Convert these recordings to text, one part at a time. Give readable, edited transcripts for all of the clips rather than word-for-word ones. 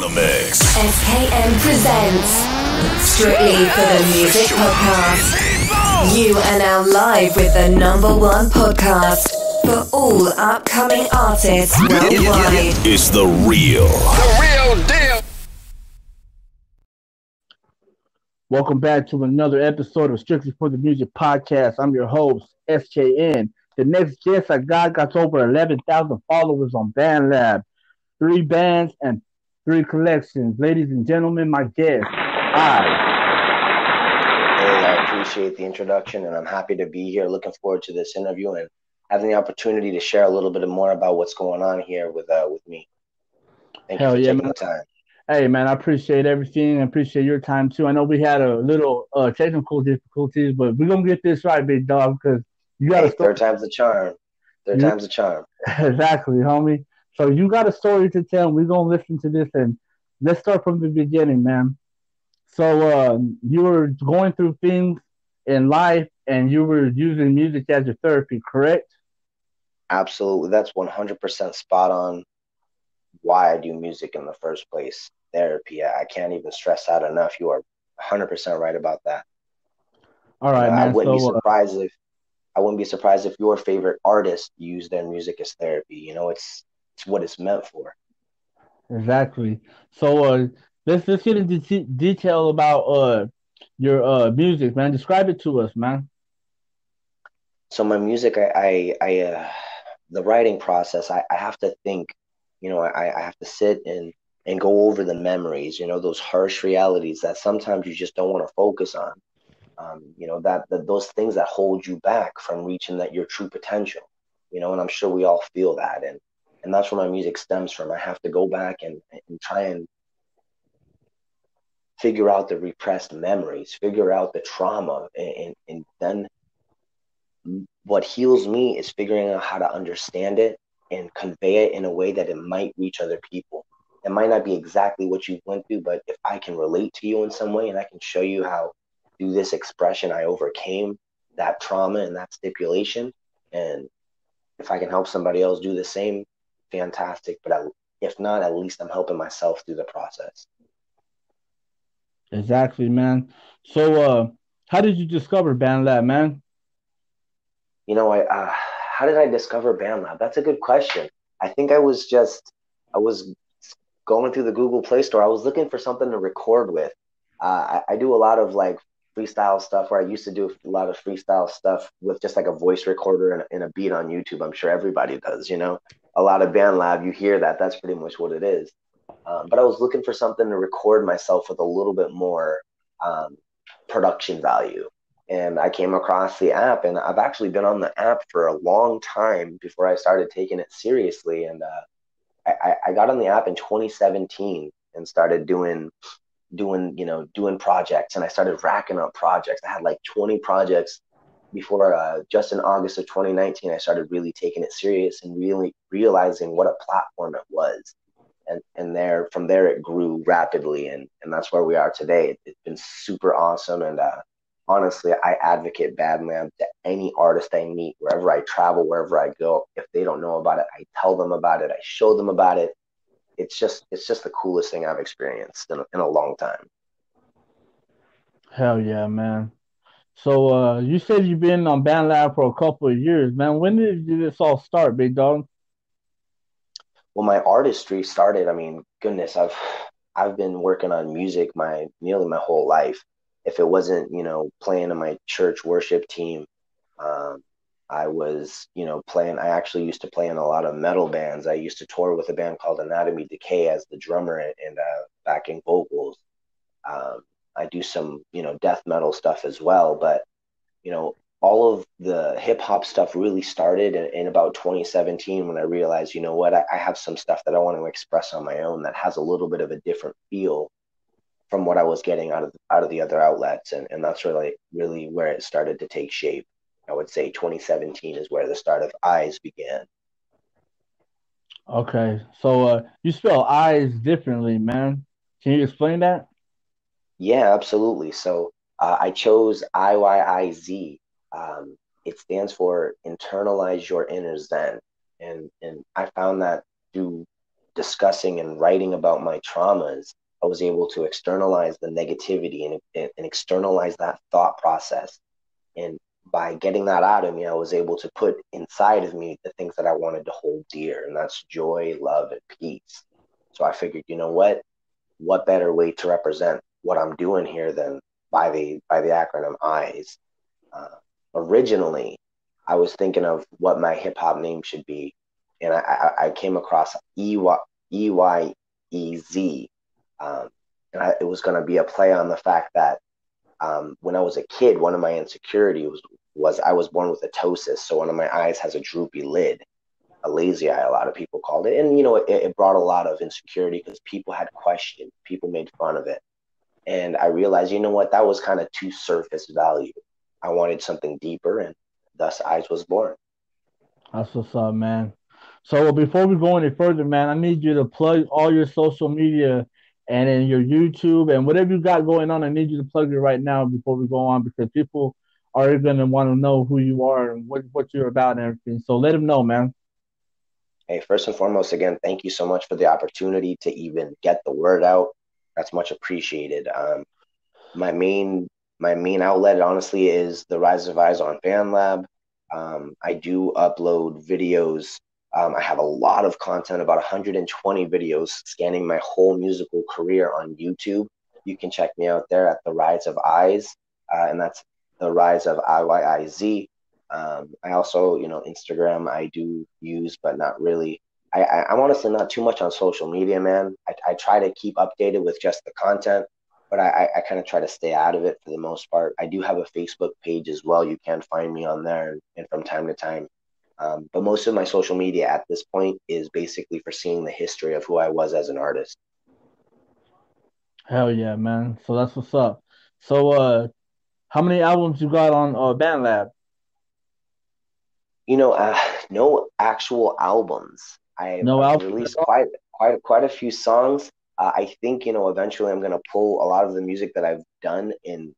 the mix. SKM presents Strictly for the Music Podcast. You are now live with the #1 podcast for all upcoming artists worldwide. It's the real deal. Welcome back to another episode of Strictly for the Music Podcast. I'm your host, SKN. The next guest I got over 11,000 followers on BandLab. 3 bands and 3 collections. Ladies and gentlemen, my guest, IYIZ. Hey, I appreciate the introduction, and I'm happy to be here. Looking forward to this interview and having the opportunity to share a little bit more about what's going on here with me. Thank you for taking the time. Hey, man, I appreciate everything. I appreciate your time, too. I know we had a little technical difficulties, but we're going to get this right, big dog, because you got third time's the charm. Time's the charm. Exactly, homie. So you got a story to tell. We're going to listen to this, and let's start from the beginning, man. So you were going through things in life, and you were using music as your therapy, correct? Absolutely. That's 100% spot on why I do music in the first place. Therapy. I can't even stress that enough. You are 100% right about that. All right, man. I wouldn't be surprised if your favorite artist used their music as therapy. You know, it's what it's meant for. Exactly. So let's get into detail about your music, man. Describe it to us, man. So my music, the writing process, I have to think, you know, I have to sit and go over the memories, you know, those harsh realities that sometimes you just don't want to focus on. You know, that those things that hold you back from reaching your true potential, you know, and I'm sure we all feel that. And that's where my music stems from. I have to go back and try and figure out the repressed memories, figure out the trauma. And then what heals me is figuring out how to understand it and convey it in a way that it might reach other people. It might not be exactly what you went through, but if I can relate to you in some way and I can show you how through this expression I overcame that trauma and that stipulation, and if I can help somebody else do the same, fantastic. But if not, at least I'm helping myself through the process. Exactly, man. So how did you discover BandLab, man? You know, how did I discover BandLab? That's a good question. I think I was going through the Google Play Store. I was looking for something to record with. I do a lot of like freestyle stuff, where I used to do a lot of freestyle stuff with just like a voice recorder and a beat on YouTube. I'm sure everybody does, you know, a lot of BandLab, you hear that. That's pretty much what it is. But I was looking for something to record myself with a little bit more production value. And I came across the app, and I've actually been on the app for a long time before I started taking it seriously. And I got on the app in 2017 and started doing projects, and I started racking up projects. I had like 20 projects before just in August of 2019, I started really taking it serious and really realizing what a platform it was. And from there it grew rapidly, and that's where we are today. It's been super awesome. And honestly, I advocate BandLab to any artist I meet, wherever I travel, wherever I go. If they don't know about it, I tell them about it. I show them about it. It's just the coolest thing I've experienced in a long time. Hell yeah, man. So you said you've been on BandLab for a couple of years, man. When did this all start, big dog? Well, my artistry started, I mean, goodness, I've been working on music nearly my whole life. If it wasn't, you know, playing in my church worship team, I was, you know, I actually used to play in a lot of metal bands. I used to tour with a band called Anatomy Decay as the drummer and backing vocals. I do some, you know, death metal stuff as well. But, you know, all of the hip hop stuff really started in about 2017 when I realized, you know what, I have some stuff that I want to express on my own that has a little bit of a different feel from what I was getting out of the other outlets. And that's really where it started to take shape. I would say 2017 is where the start of IYIZ began. Okay. So you spell IYIZ differently, man. Can you explain that? Yeah, absolutely. So I chose IYIZ. It stands for Internalize Your Inner Zen. And I found that through discussing and writing about my traumas, I was able to externalize the negativity and externalize that thought process. And by getting that out of me, I was able to put inside of me the things that I wanted to hold dear, and that's joy, love, and peace. So I figured, you know what better way to represent what I'm doing here than by the acronym IYIZ. Originally, I was thinking of what my hip hop name should be, and I came across EYEZ, it was going to be a play on the fact that when I was a kid, one of my insecurities was I was born with a ptosis, so one of my eyes has a droopy lid, a lazy eye, a lot of people called it, and it brought a lot of insecurity because people had questions, people made fun of it, and I realized, that was kind of too surface value. I wanted something deeper, and thus IYIZ was born. That's what's up, man. So before we go any further, man, I need you to plug all your social media and then your YouTube and whatever you got going on. I need you to plug it right now before we go on because people are going to want to know who you are and what you're about and everything. So let them know, man. Hey, first and foremost, again, thank you so much for the opportunity to even get the word out. That's much appreciated. My main outlet, honestly, is the Rise of Eyes on FanLab. I do upload videos. I have a lot of content, about 120 videos scanning my whole musical career on YouTube. You can check me out there at the Rise of Eyes, and that's the Rise of IYIZ. I also, Instagram I do use, but not really. I'm honestly not too much on social media, man. I try to keep updated with just the content, but I kind of try to stay out of it for the most part. I do have a Facebook page as well. You can find me on there and from time to time. But most of my social media at this point is basically for seeing the history of who I was as an artist. Hell yeah, man. So that's what's up. So how many albums you got on BandLab? No actual albums. No I've albums released at all? quite a few songs. I think eventually I'm gonna pull a lot of the music that I've done and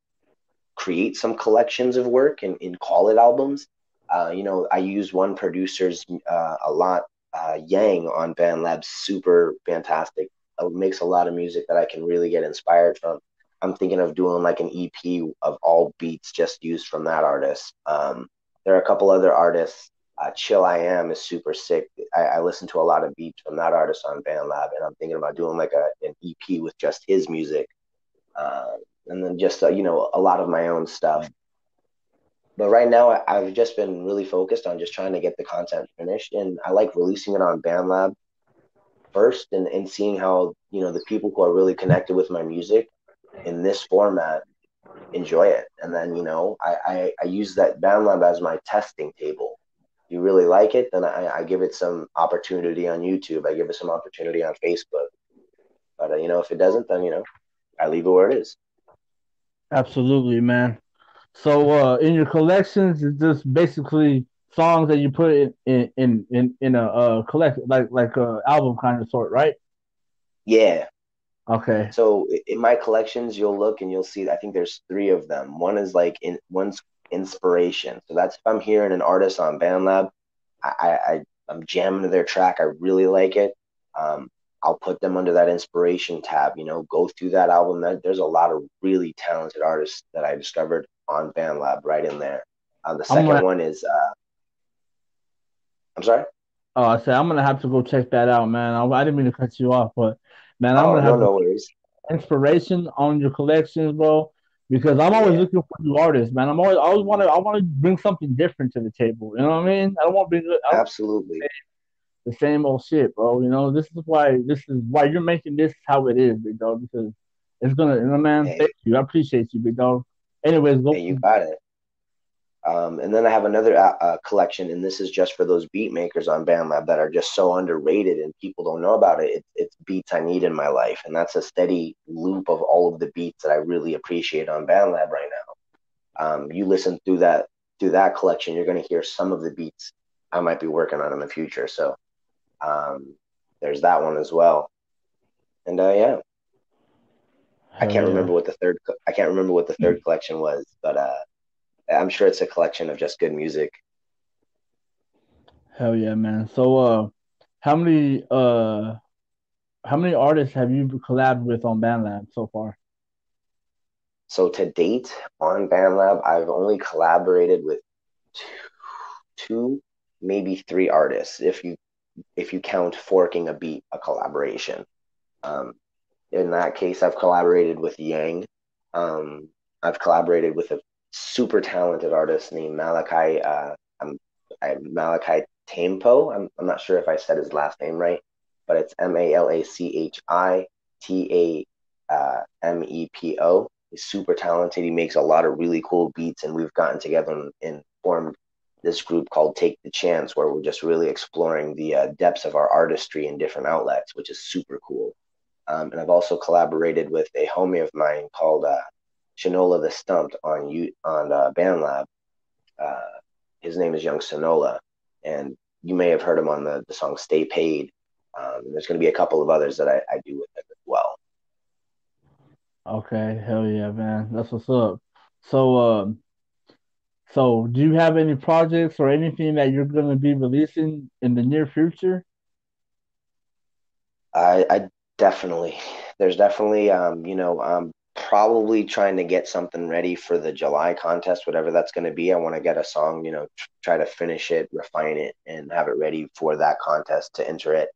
create some collections of work and call it albums. I use one producer's a lot. Yang on BandLab, super fantastic. Makes a lot of music that I can really get inspired from. I'm thinking of doing like an EP of all beats just used from that artist. There are a couple other artists. Chill I Am is super sick. I listen to a lot of beats from that artist on BandLab, and I'm thinking about doing like an EP with just his music, and then just a lot of my own stuff. But right now, I've just been really focused on just trying to get the content finished, and I like releasing it on BandLab first, and seeing how the people who are really connected with my music in this format enjoy it, and then I use that BandLab as my testing table. You really like it, then I give it some opportunity on YouTube. I give it some opportunity on Facebook. But if it doesn't, then I leave it where it is. Absolutely, man. So in your collections, it's just basically songs that you put in a collect like a album kind of sort, right? Yeah. Okay. So in my collections, you'll look and you'll see. I think there's three of them. One's inspiration. So that's if I'm hearing an artist on BandLab, I'm jamming to their track. I really like it. I'll put them under that inspiration tab. Go through that album. There's a lot of really talented artists that I discovered on BandLab right in there. The second one is. I'm sorry. Oh, I said I'm gonna have to go check that out, man. I didn't mean to cut you off, but man, I'm Oh, gonna no, have no worries. inspiration on your collections, bro. Because I'm always Yeah, looking for new artists, man. I want to bring something different to the table. You know what I mean? I don't want absolutely. the same old shit, bro. This is why you're making this how it is, big dog. Because it's gonna, man. Thank Hey, you. I appreciate you, big dog. Anyways, go. hey, you got it. And then I have another collection, and this is just for those beat makers on BandLab that are just so underrated and people don't know about it. It's beats I need in my life, and that's a steady loop of all of the beats that I really appreciate on BandLab right now. You listen through that collection, you're going to hear some of the beats I might be working on in the future. So there's that one as well. And yeah, Hell yeah. I can't remember what the third collection was, but I'm sure it's a collection of just good music. Hell yeah, man. So how many how many artists have you collabed with on BandLab so far? So to date on BandLab, I've only collaborated with two, maybe three artists, if you count forking a beat a collaboration. Um, in that case, I've collaborated with Yang. I've collaborated with a super talented artist named Malachi. Malachi Tampo. I'm not sure if I said his last name right, but it's MalachiTamepo. He's super talented. He makes a lot of really cool beats, and we've gotten together and formed this group called Take the Chance, where we're just really exploring the depths of our artistry in different outlets, which is super cool. And I've also collaborated with a homie of mine called Shinola the Stumped on BandLab. Uh, his name is Young Sonola, and you may have heard him on the song Stay Paid. There's going to be a couple of others that I do with him as well. Okay, hell yeah, man. That's what's up. So, so do you have any projects or anything that you're gonna be releasing in the near future? I definitely, there's definitely, I'm probably trying to get something ready for the July contest, whatever that's going to be. I want to get a song, try to finish it, refine it, and have it ready for that contest to enter it.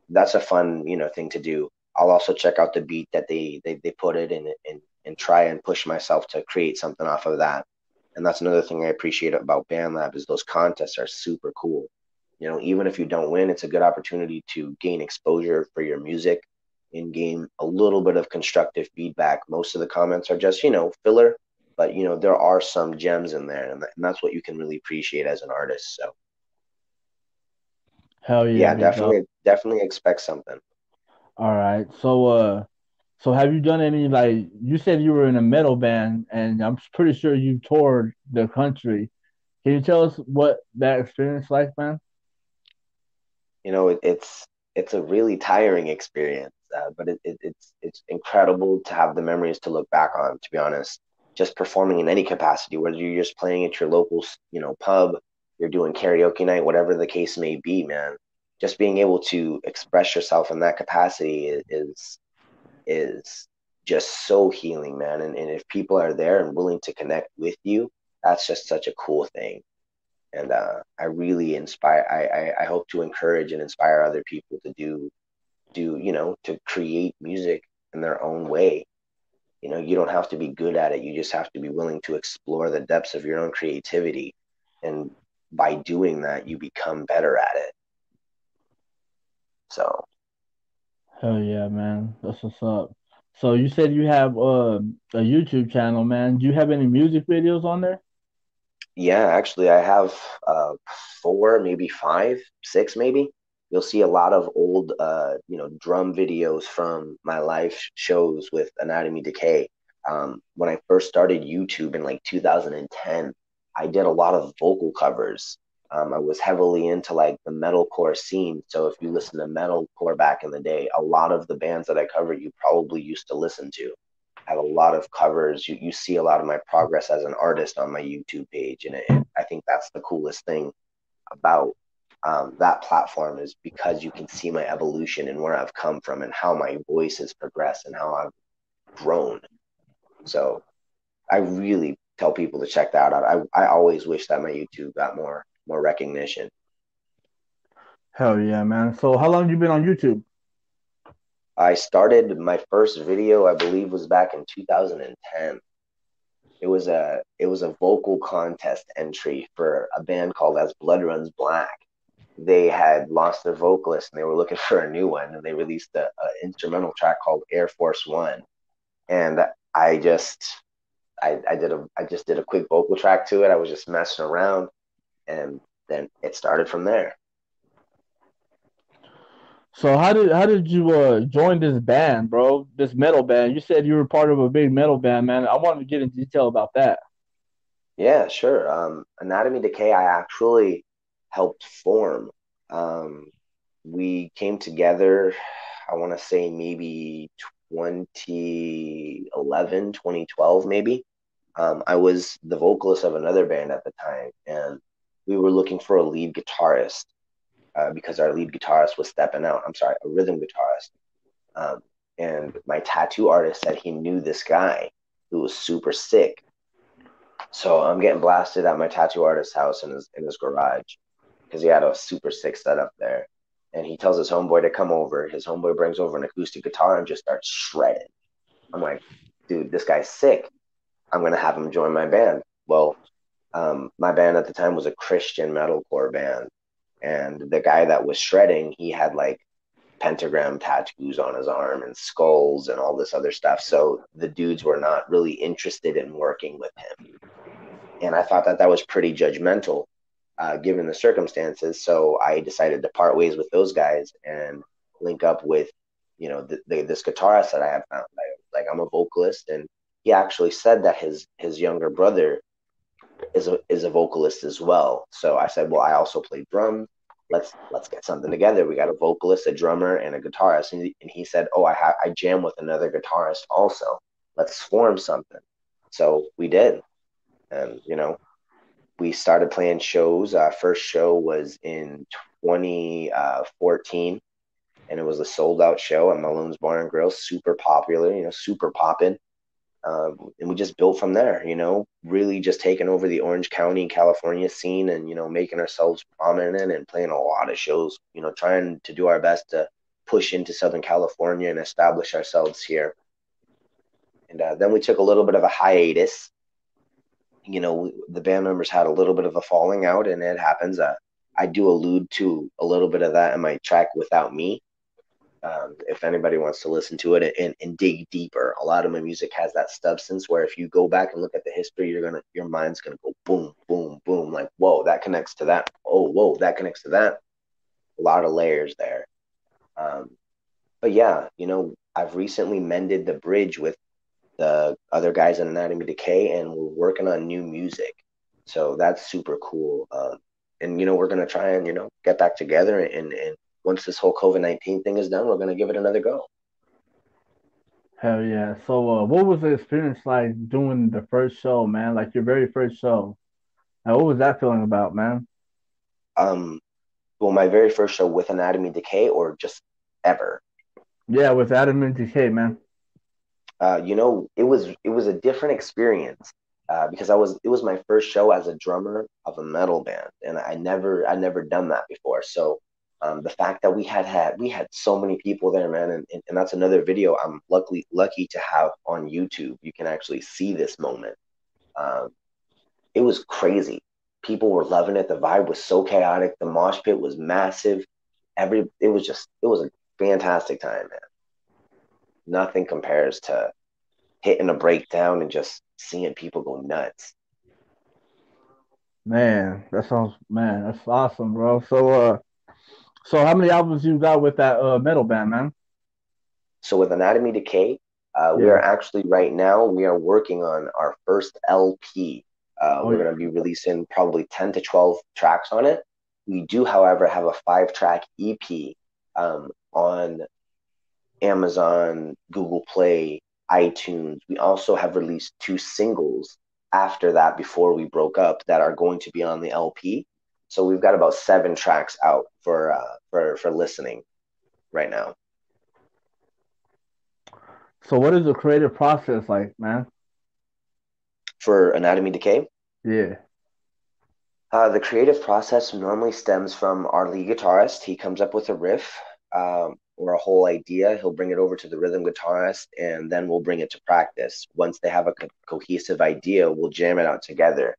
That's a fun, thing to do. I'll also check out the beat that they put it in and try and push myself to create something off of that. And that's another thing I appreciate about BandLab is those contests are super cool. Even if you don't win, it's a good opportunity to gain exposure for your music and gain a little bit of constructive feedback. Most of the comments are just, filler, but there are some gems in there, and that's what you can really appreciate as an artist. So Hell yeah, yeah, big dog. definitely expect something. All right. So have you done any like you said you were in a metal band and I'm pretty sure you toured the country. Can you tell us what that experience like, man? It's a really tiring experience, but it's incredible to have the memories to look back on. To be honest, just performing in any capacity, whether you're just playing at your local, pub, you're doing karaoke night, whatever the case may be, man. Just being able to express yourself in that capacity is just so healing, man. And if people are there and willing to connect with you, that's just such a cool thing. And I really inspire. I hope to encourage and inspire other people to to create music in their own way. You don't have to be good at it. You just have to be willing to explore the depths of your own creativity, and by doing that, you become better at it. So Hell yeah, man. That's what's up. So you said you have a YouTube channel, man. Do you have any music videos on there? yeah, actually, I have four, maybe five, six, maybe. You'll see a lot of old, drum videos from my live shows with Anatomy Decay. When I first started YouTube in like 2010, I did a lot of vocal covers. I was heavily into like the metalcore scene. So if you listen to metalcore back in the day, a lot of the bands that I covered, you probably used to listen to have a lot of covers. You see a lot of my progress as an artist on my YouTube page, and I think that's the coolest thing about that platform is because you can see my evolution and where I've come from and how my voice has progressed and how I've grown. So I really tell people to check that out. I always wish that my YouTube got more recognition. Hell yeah, man. So how long you been on YouTube? I started my first video, I believe, was back in 2010. It was a vocal contest entry for a band called As Blood Runs Black. They had lost their vocalist and they were looking for a new one, and they released a instrumental track called Air Force One. And I just I just did a quick vocal track to it. I was just messing around, and then it started from there. So how did you join this band, bro? This metal band? You said you were part of a big metal band, man. I wanted to get in detail about that. Yeah, sure. Anatomy Decay, I actually helped form. Um, we came together, I want to say maybe 2011, 2012, maybe. I was the vocalist of another band at the time, and we were looking for a lead guitarist because our lead guitarist was stepping out. I'm sorry, a rhythm guitarist. And my tattoo artist said he knew this guy who was super sick. So I'm getting blasted at my tattoo artist's house in his garage because he had a super sick setup there. And he tells his homeboy to come over. His homeboy brings over an acoustic guitar and just starts shredding. I'm like, dude, this guy's sick. I'm going to have him join my band. Well, my band at the time was a Christian metalcore band. And the guy that was shredding, he had like pentagram tattoos on his arm and skulls and all this other stuff. So the dudes were not really interested in working with him. And I thought that was pretty judgmental, given the circumstances. So I decided to part ways with those guys and link up with, this guitarist that I have found. Like I'm a vocalist, and he actually said that his younger brother is a vocalist as well. So I said, well, I also play drums. Let's get something together. We got a vocalist, a drummer, and a guitarist. And he said, oh, I jam with another guitarist also. Let's form something. So we did. And, we started playing shows. Our first show was in 2014, and it was a sold-out show at Malone's Bar and Grill, super popular, super poppin'. And we just built from there, really just taking over the Orange County, California scene and, making ourselves prominent and playing a lot of shows, trying to do our best to push into Southern California and establish ourselves here. And then we took a little bit of a hiatus. The band members had a little bit of a falling out, and it happens. I do allude to a little bit of that in my track Without Me. If anybody wants to listen to it and dig deeper, a lot of my music has that substance where if you go back and look at the history, your mind's gonna go boom, boom, boom, like, whoa, that connects to that. Oh, whoa, that connects to that. A lot of layers there. But yeah, I've recently mended the bridge with the other guys in Anatomy Decay, and we're working on new music. So that's super cool. And, we're going to try and, get back together. And once this whole COVID-19 thing is done, we're going to give it another go. Hell yeah. So what was the experience like doing the first show, man? Like your very first show? And what was that feeling about, man? Well, my very first show with Anatomy Decay or just ever? Yeah, with Anatomy Decay, man. It was a different experience because it was my first show as a drummer of a metal band, and I never done that before. So the fact that we had so many people there, man, and that's another video I'm lucky to have on YouTube. You can actually see this moment. It was crazy. People were loving it. The vibe was so chaotic. The mosh pit was massive. It was a fantastic time, man. Nothing compares to hitting a breakdown and just seeing people go nuts. Man, that's awesome, bro. So how many albums you got with that metal band, man? So with Anatomy Decay, we are actually right now we are working on our first LP. We're going to be releasing probably 10 to 12 tracks on it. We do, however, have a 5-track EP on Amazon, Google Play, iTunes. We also have released 2 singles after that before we broke up that are going to be on the LP. So we've got about 7 tracks out for listening right now. So what is the creative process like, man? For Anatomy Decay? Yeah. The creative process normally stems from our lead guitarist. He comes up with a riff or a whole idea. He'll bring it over to the rhythm guitarist, and then we'll bring it to practice. Once they have a cohesive idea, we'll jam it out together.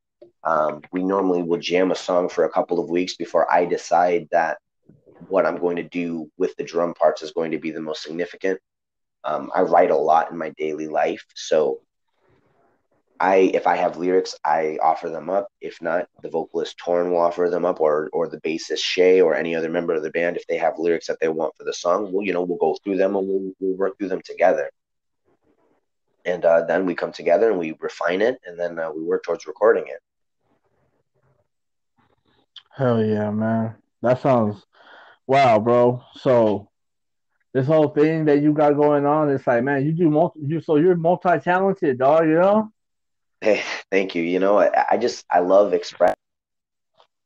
We normally will jam a song for a couple of weeks before I decide that what I'm going to do with the drum parts is going to be the most significant. I write a lot in my daily life, so if I have lyrics, I offer them up. If not, the vocalist Torn will offer them up, or the bassist Shay, or any other member of the band. If they have lyrics that they want for the song, we'll go through them and we'll work through them together. And then we come together and we refine it, and then we work towards recording it. Hell yeah, man! That sounds wow, bro. So this whole thing that you got going on, it's like, man, you're multi-talented, dog. Hey, thank you. I love express.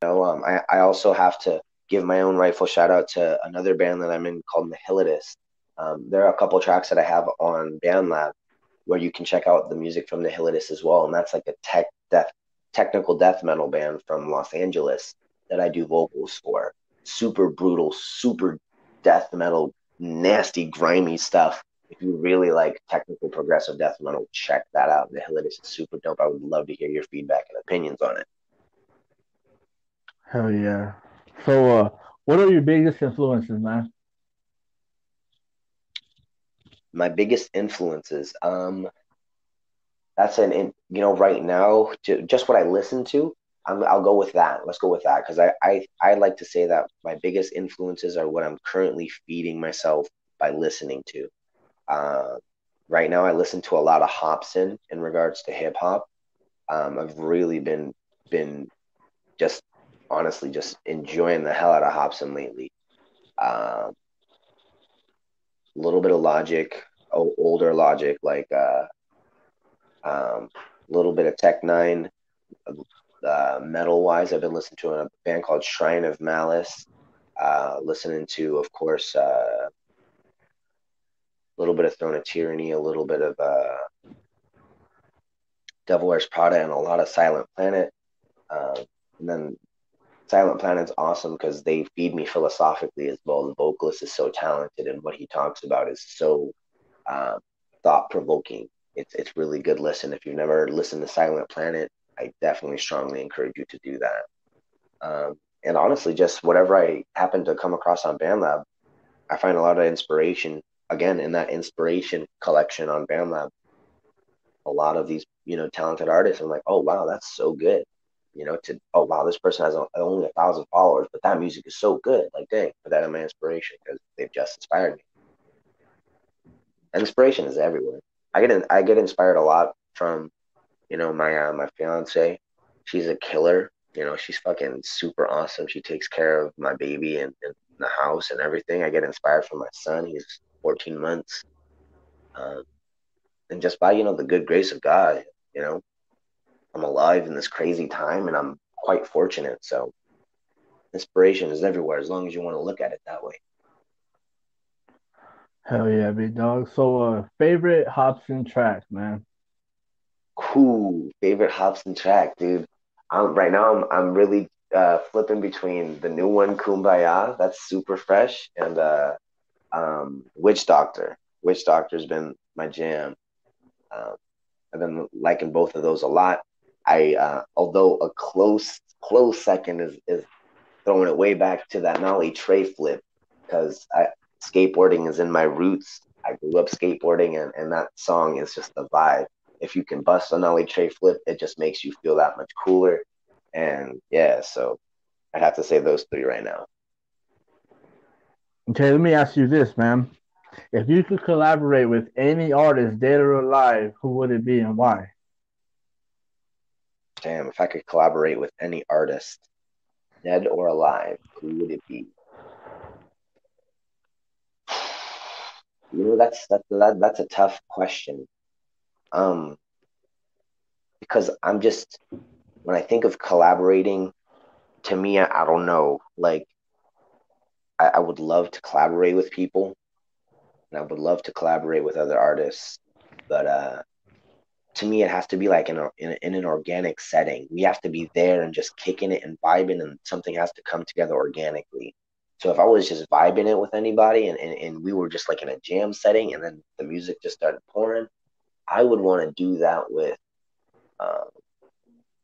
I also have to give my own rightful shout out to another band that I'm in called Nihilitist. There are a couple tracks that I have on BandLab where you can check out the music from the Hillitist as well, and that's like a technical death metal band from Los Angeles that I do vocals for. Super brutal, super death metal, nasty, grimy stuff. If you really like technical progressive death metal, check that out. The Hillitist is super dope. I would love to hear your feedback and opinions on it. Hell yeah. So, what are your biggest influences, man? My biggest influences, that's right now, just what I listen to. I'll go with that. Let's go with that because I like to say that my biggest influences are what I'm currently feeding myself by listening to. Right now, I listen to a lot of Hopsin in regards to hip hop. I've really been just honestly just enjoying the hell out of Hopsin lately. A little bit of Logic, older Logic, like a little bit of Tech 9. Metal wise, I've been listening to a band called Shrine of Malice. Listening to, of course, a little bit of Throne of Tyranny, a little bit of Devil Wears Prada, and a lot of Silent Planet. And then Silent Planet's awesome because they feed me philosophically as well. The vocalist is so talented, and what he talks about is so thought provoking. It's really good listen. If you've never listened to Silent Planet, I definitely strongly encourage you to do that. And honestly, just whatever I happen to come across on BandLab, I find a lot of inspiration, again, in that inspiration collection on BandLab. A lot of these, talented artists, I'm like, oh, wow, that's so good. Oh, wow, this person has only 1,000 followers, but that music is so good. Like, dang, put that in my inspiration because they've just inspired me. And inspiration is everywhere. I get inspired a lot from my fiance. She's a killer. She's fucking super awesome. She takes care of my baby and the house and everything. I get inspired from my son. He's 14 months. And just by, the good grace of God, I'm alive in this crazy time and I'm quite fortunate. So inspiration is everywhere as long as you want to look at it that way. Hell yeah, big dog. So, favorite Hopsin track, man. Cool. Favorite Hobson track, dude. Right now I'm really flipping between the new one, Kumbaya, that's super fresh, and Witch Doctor. Witch Doctor's been my jam. I've been liking both of those a lot. Although a close second is throwing it way back to that Nolly Tray flip because skateboarding is in my roots. I grew up skateboarding, and that song is just the vibe. If you can bust a Nolly Tray flip, it just makes you feel that much cooler. And yeah, so I'd have to say those three right now. Okay, let me ask you this, man. If you could collaborate with any artist, dead or alive, who would it be and why? Damn, if I could collaborate with any artist, dead or alive, who would it be? That's a tough question. Because when I think of collaborating, to me, I don't know. Like, I would love to collaborate with people, and I would love to collaborate with other artists, but to me, it has to be like in an organic setting. We have to be there and just kicking it and vibing, and something has to come together organically. So if I was just vibing it with anybody and we were just like in a jam setting and then the music just started pouring, I would want to do that with um,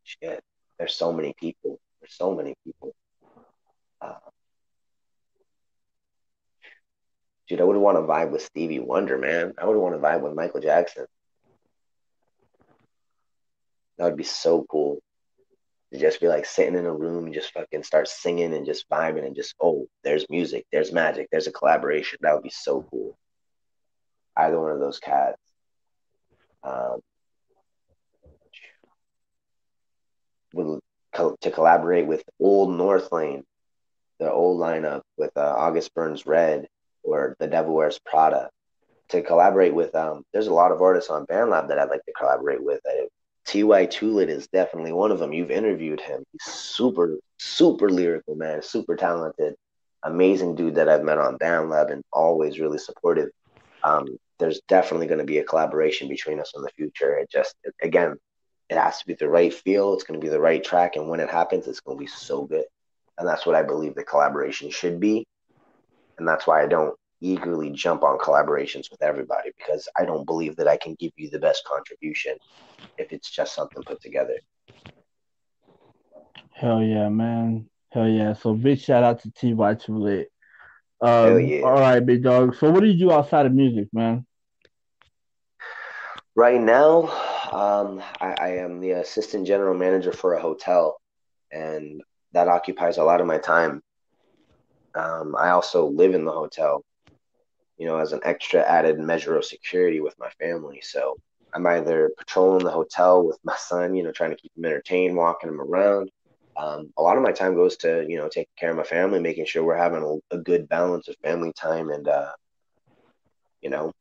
shit. There's so many people. There's so many people. Uh, Dude, I would want to vibe with Stevie Wonder, man. I would want to vibe with Michael Jackson. That would be so cool. To just be like sitting in a room and just fucking start singing and just vibing and just, oh, there's music, there's magic, there's a collaboration. That would be so cool. Either one of those cats. Um, to collaborate with old North Lane, the old lineup with August Burns Red or The Devil Wears Prada. To collaborate with, there's a lot of artists on BandLab that I'd like to collaborate with. T.Y. Tulit is definitely one of them. You've interviewed him. He's super, super lyrical, man. Super talented. amazing dude that I've met on BandLab and always really supportive. There's definitely going to be a collaboration between us in the future. Again, it has to be the right feel. It's going to be the right track. And when it happens, it's going to be so good. And that's what I believe the collaboration should be. And that's why I don't eagerly jump on collaborations with everybody, because I don't believe that I can give you the best contribution if it's just something put together. Hell yeah, man. Hell yeah. So big shout out to TY Too Lit. Hell yeah. All right, big dog. So what do you do outside of music, man? Right now, I am the assistant general manager for a hotel, and that occupies a lot of my time. I also live in the hotel, as an extra added measure of security with my family. So I'm either patrolling the hotel with my son, trying to keep him entertained, walking him around. A lot of my time goes to, taking care of my family, making sure we're having a good balance of family time and, you know,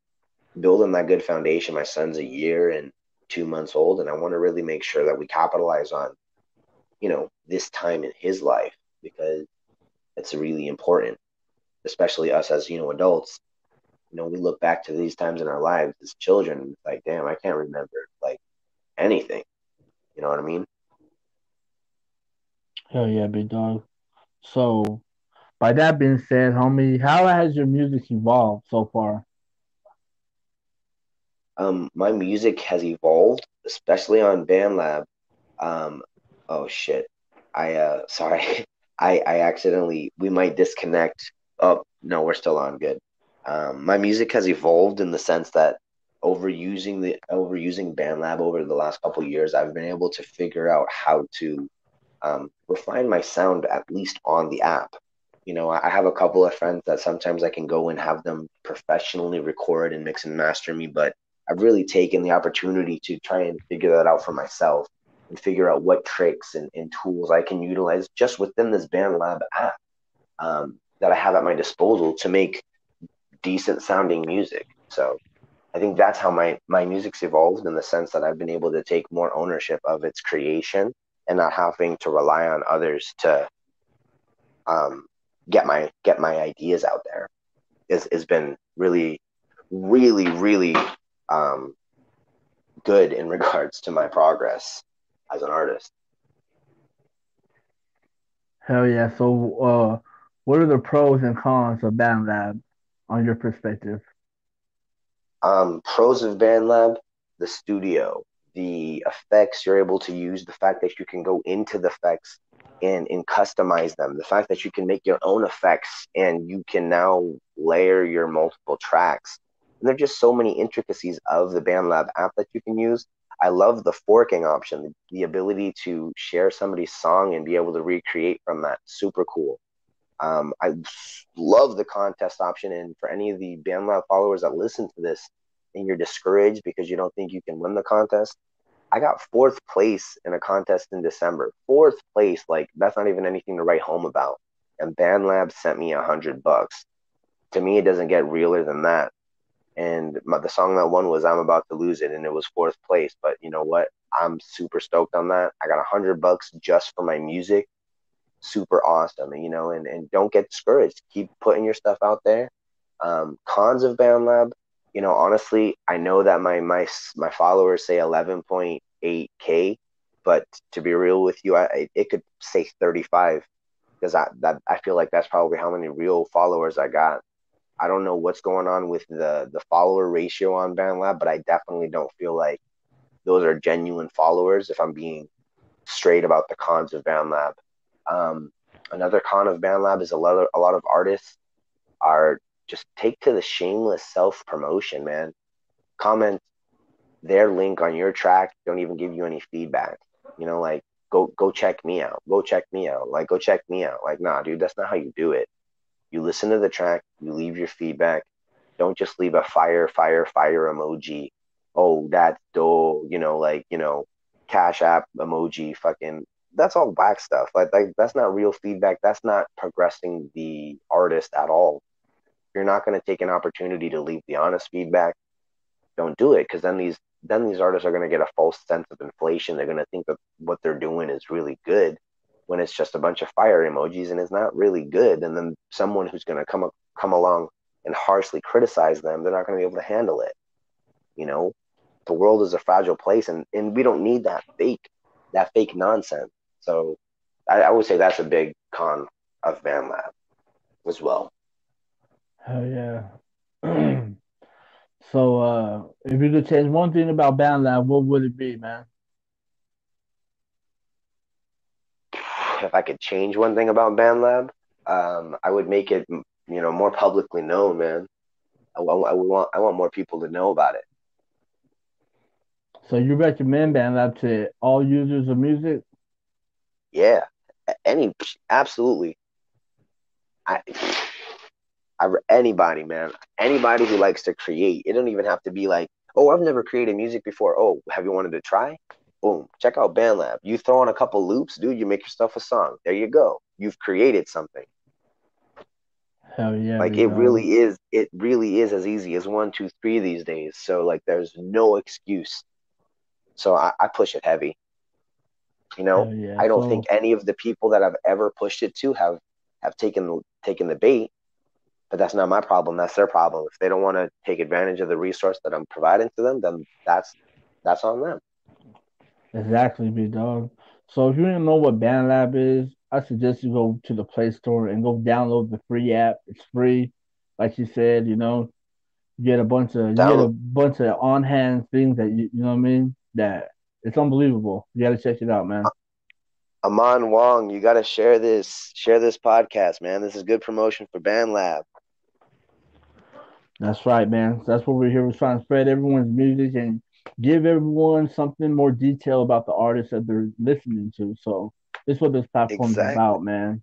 building that good foundation. My son's a year and 2 months old, and I want to really make sure that we capitalize on, this time in his life, because it's really important, especially us as, adults. We look back to these times in our lives as children, and it's like, damn, I can't remember like anything. You know what I mean? Hell yeah, big dog. So by that being said, homie, how has your music evolved so far? My music has evolved, especially on BandLab. Um, oh shit. Sorry. I accidentally, we might disconnect. Oh, no, we're still on. Good. My music has evolved in the sense that overusing BandLab over the last couple of years, I've been able to figure out how to refine my sound, at least on the app. I have a couple of friends that sometimes I can go and have them professionally record and mix and master me, but I've really taken the opportunity to try and figure that out for myself and figure out what tricks and tools I can utilize just within this BandLab app, that I have at my disposal to make decent sounding music. So I think that's how my music's evolved, in the sense that I've been able to take more ownership of its creation and not having to rely on others to um, get my ideas out there. It's been really, really, really um, good in regards to my progress as an artist. Hell yeah. So what are the pros and cons of BandLab on your perspective? Pros of BandLab: the studio, the effects you're able to use, the fact that you can go into the effects and customize them, the fact that you can make your own effects and you can now layer your multiple tracks. And there are just so many intricacies of the BandLab app that you can use. I love the forking option, the ability to share somebody's song and be able to recreate from that. Super cool. I love the contest option, and for any of the BandLab followers that listen to this and you're discouraged because you don't think you can win the contest, I got fourth place in a contest in December. Fourth place, like that's not even anything to write home about. And BandLab sent me $100. To me, it doesn't get realer than that. And the song that won was "I'm About to Lose It," and it was fourth place. But you know what? I'm super stoked on that. I got $100 just for my music. Super awesome, and don't get discouraged. Keep putting your stuff out there. Cons of BandLab, honestly, I know that my followers say 11.8K, but to be real with you, it could say 35, because I feel like that's probably how many real followers I got. I don't know what's going on with the follower ratio on BandLab, but I definitely don't feel like those are genuine followers, if I'm being straight about the cons of BandLab. Um, Another con of BandLab is a lot of artists are just take to the shameless self promotion, man. Comment their link on your track, don't even give you any feedback. Like, go check me out. Go check me out. Like, go check me out. Like, nah, dude, that's not how you do it. You listen to the track, you leave your feedback. Don't just leave a fire, fire, fire emoji. Oh, that's dope. Cash app emoji. Fucking, that's all whack stuff. Like that's not real feedback. That's not progressing the artist at all. You're not going to take an opportunity to leave the honest feedback. Don't do it, because then these artists are going to get a false sense of inflation. They're going to think that what they're doing is really good, when it's just a bunch of fire emojis and it's not really good. And then someone who's going to come along and harshly criticize them, they're not going to be able to handle it. You know, the world is a fragile place, and we don't need that fake nonsense. So I would say that's a big con of BandLab as well. Hell yeah. So, if you could change one thing about BandLab, what would it be, man? If I could change one thing about BandLab, I would make it, more publicly known, man. I want more people to know about it. So you recommend BandLab to all users of music? Yeah, absolutely. Anybody, man, anybody who likes to create. It don't even have to be like, oh, I've never created music before. Oh, have you wanted to try? Boom, check out BandLab. You throw on a couple loops, dude, you make yourself a song. There you go. You've created something. Hell yeah. Like it really is as easy as 1, 2, 3 these days. So like there's no excuse. So I push it heavy. Yeah. I don't think any of the people that I've ever pushed it to have taken the bait. But that's not my problem. That's their problem. If they don't want to take advantage of the resource that I'm providing to them, then that's on them. Exactly, big dog. So if you don't know what BandLab is, I suggest you go to the Play Store and go download the free app. It's free, like you said. You get a bunch of on hand things that you know what I mean. That it's unbelievable. You got to check it out, man. Amon Wong, you got to share this podcast, man. This is good promotion for BandLab. That's right, man. That's what we're here. We're trying to spread everyone's music and give everyone something more detail about the artists that they're listening to. So this is what this platform is about, man.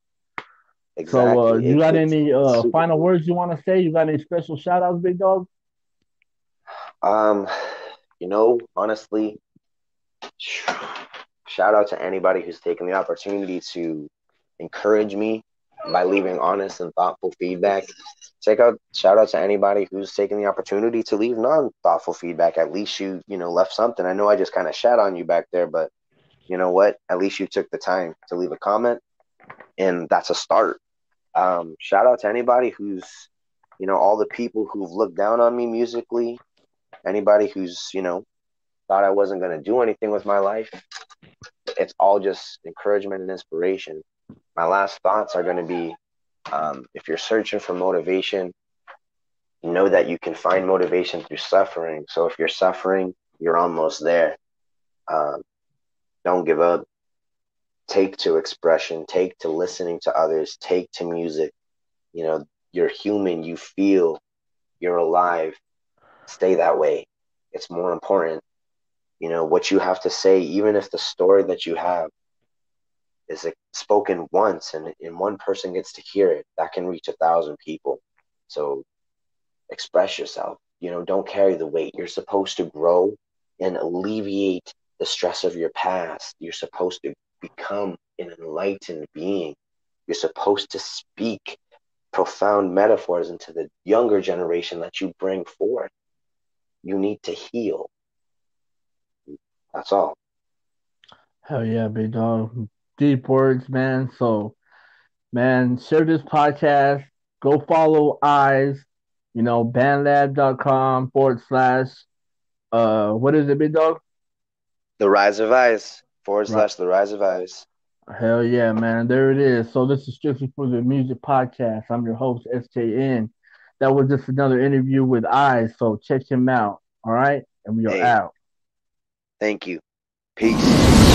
Exactly. So you got any final words you want to say? You got any special shout outs, big dog? Honestly, shout out to anybody who's taken the opportunity to encourage me by leaving honest and thoughtful feedback. Shout out to anybody who's taken the opportunity to leave non-thoughtful feedback. At least you left something. I know I just kind of shat on you back there, but you know what? At least you took the time to leave a comment, and that's a start. Shout out to anybody who's, all the people who've looked down on me musically, anybody who's, thought I wasn't going to do anything with my life. It's all just encouragement and inspiration. My last thoughts are going to be, if you're searching for motivation, know that you can find motivation through suffering. So if you're suffering, you're almost there. Don't give up. Take to expression, take to listening to others, take to music. You're human, you feel, you're alive. Stay that way. It's more important. What you have to say, even if the story that you have is spoken once and one person gets to hear it, that can reach 1,000 people. So express yourself. Don't carry the weight. You're supposed to grow and alleviate the stress of your past. You're supposed to become an enlightened being. You're supposed to speak profound metaphors into the younger generation that you bring forth. You need to heal. That's all. Hell yeah, big dog. Deep words, man. So, man, share this podcast. Go follow IYIZ, bandlab.com / what is it, big dog? The Rise of IYIZ / The Rise of IYIZ. Hell yeah, man. There it is. So this is Strictly for the Music Podcast. I'm your host, SJN. That was just another interview with IYIZ, so check him out. All right? And we are out. Thank you. Peace.